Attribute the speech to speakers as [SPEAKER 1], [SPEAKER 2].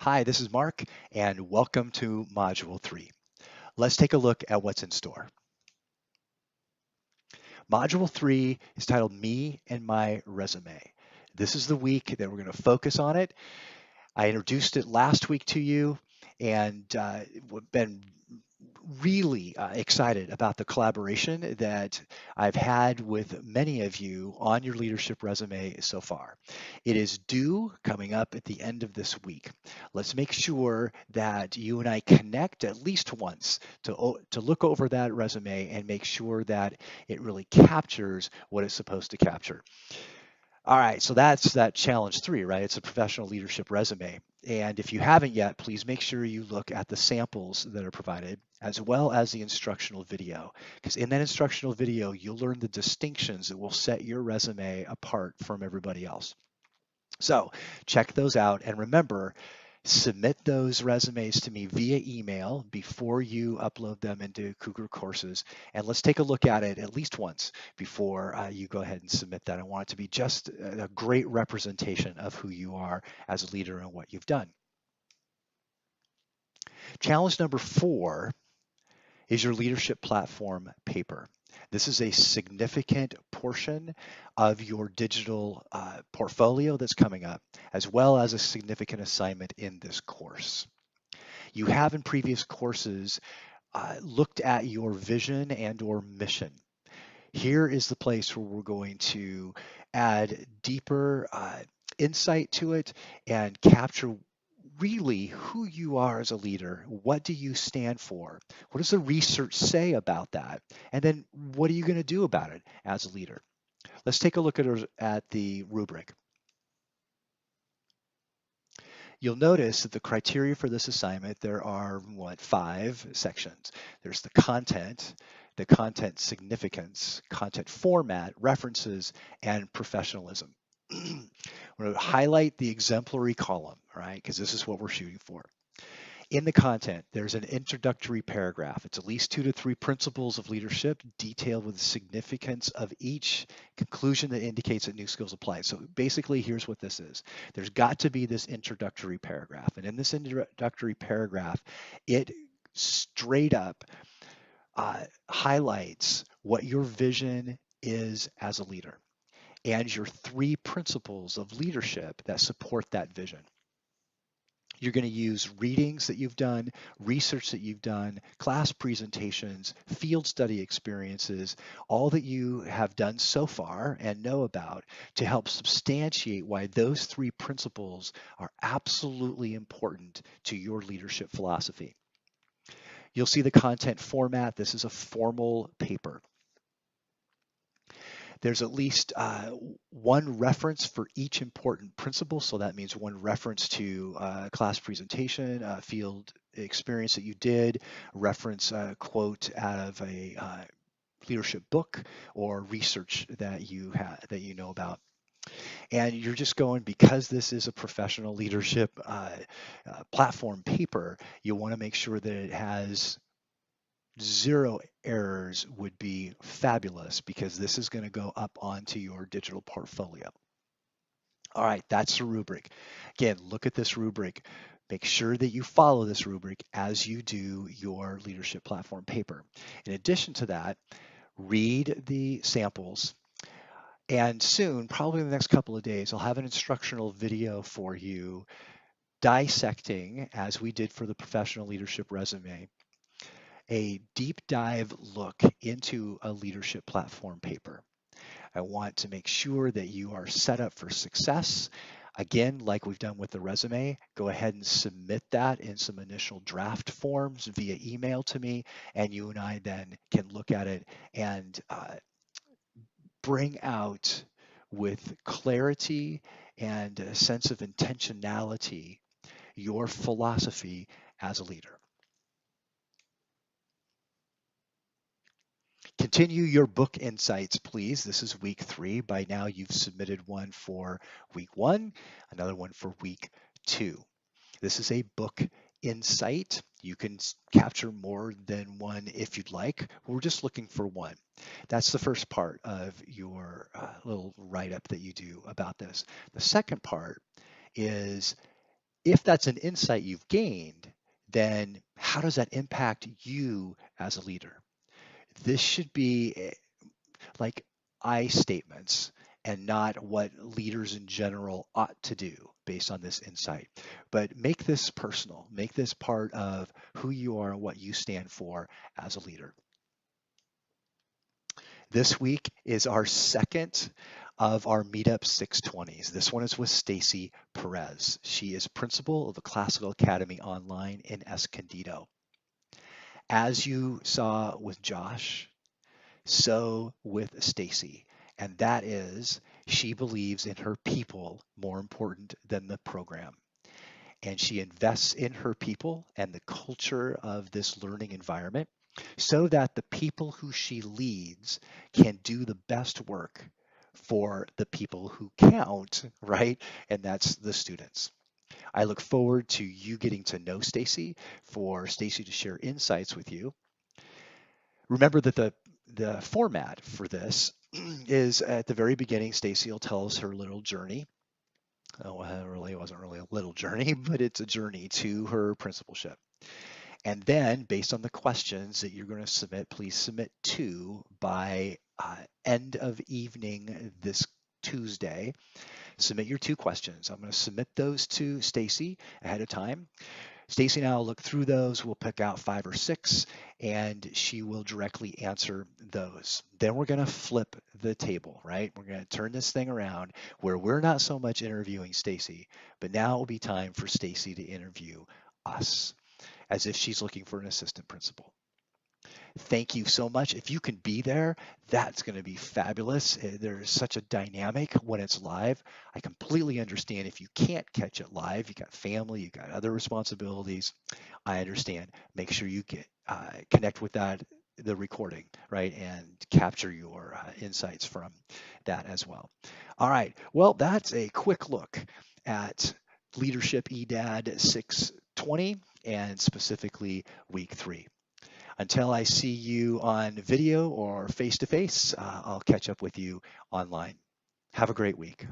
[SPEAKER 1] Hi, this is Mark, and welcome to Module 3. Let's take a look at what's in store. Module 3 is titled Me and My Resume. This is the week that we're going to focus on it. I introduced it last week to you, and we've been really excited about the collaboration that I've had with many of you on your leadership resume so far. It is due coming up at the end of this week. Let's make sure that you and I connect at least once to look over that resume and make sure that it really captures what it's supposed to capture. All right, so that's that challenge 3, right? It's a professional leadership resume. And if you haven't yet, please make sure you look at the samples that are provided as well as the instructional video. Because in that instructional video, you'll learn the distinctions that will set your resume apart from everybody else. So check those out. And remember, submit those resumes to me via email before you upload them into Cougar Courses. And let's take a look at it at least once before you go ahead and submit that. I want it to be just a great representation of who you are as a leader and what you've done. Challenge number 4 is your leadership platform paper. This is a significant portion of your digital portfolio that's coming up, as well as a significant assignment in this course. You have in previous courses looked at your vision and or mission. Here is the place where we're going to add deeper insight to it and capture really who you are as a leader. What do you stand for? What does the research say about that? And then what are you going to do about it as a leader? Let's take a look at the rubric. You'll notice that the criteria for this assignment, there are 5 sections. There's the content significance, content format, references, and professionalism. I'm going to highlight the exemplary column, right? Because this is what we're shooting for. In the content, there's an introductory paragraph. It's at least 2 to 3 principles of leadership detailed with the significance of each, conclusion that indicates that new skills apply. So basically, here's what this is. There's got to be this introductory paragraph. And in this introductory paragraph, it straight up highlights what your vision is as a leader and your 3 principles of leadership that support that vision. You're going to use readings that you've done, research that you've done, class presentations, field study experiences, all that you have done so far and know about to help substantiate why those 3 principles are absolutely important to your leadership philosophy. You'll see the content format. This is a formal paper. There's at least 1 reference for each important principle. So that means 1 reference to class presentation, field experience that you did, reference quote out of a leadership book or research that you know about. And you're just going, because this is a professional leadership platform paper, you want to make sure that it has 0 errors would be fabulous, because this is going to go up onto your digital portfolio. All right, that's the rubric. Again, look at this rubric. Make sure that you follow this rubric as you do your leadership platform paper. In addition to that, read the samples. And soon, probably in the next couple of days, I'll have an instructional video for you dissecting, as we did for the professional leadership resume, a deep dive look into a leadership platform paper. I want to make sure that you are set up for success. Again, like we've done with the resume, go ahead and submit that in some initial draft forms via email to me, and you and I then can look at it and bring out with clarity and a sense of intentionality your philosophy as a leader. Continue your book insights, please. This is week 3. By now, you've submitted one for week 1, another one for week 2. This is a book insight. You can capture more than 1 if you'd like. We're just looking for 1. That's the first part of your little write-up that you do about this. The second part is If that's an insight you've gained, then how does that impact you as a leader? This should be like I statements and not what leaders in general ought to do based on this insight. But make this personal, make this part of who you are and what you stand for as a leader. This week is our second of our Meetup 620s. This one is with Stacy Perez. She is principal of the Classical Academy Online in Escondido. As you saw with Josh, so with Stacy, and that is she believes in her people more important than the program. And she invests in her people and the culture of this learning environment so that the people who she leads can do the best work for the people who count, right? And that's the students. I look forward to you getting to know Stacy, for Stacy to share insights with you. Remember that the format for this is at the very beginning, Stacy will tell us her little journey. Oh, it wasn't really a little journey, but it's a journey to her principalship. And then, based on the questions that you're going to submit, please submit two by end of evening this Tuesday. Submit your two questions. I'm going to submit those to Stacy ahead of time. Stacy and I will look through those. We'll pick out 5 or 6, and she will directly answer those. Then we're going to flip the table, right? We're going to turn this thing around where we're not so much interviewing Stacy, but now it will be time for Stacy to interview us as if she's looking for an assistant principal. Thank you so much. If you can be there, that's going to be fabulous. There's such a dynamic when it's live. I completely understand if you can't catch it live. You got family, you got other responsibilities. I understand. Make sure you get connect with the recording, right, and capture your insights from that as well. All right. Well, that's a quick look at Leadership EDAD 620 and specifically week 3. Until I see you on video or face to face, I'll catch up with you online. Have a great week.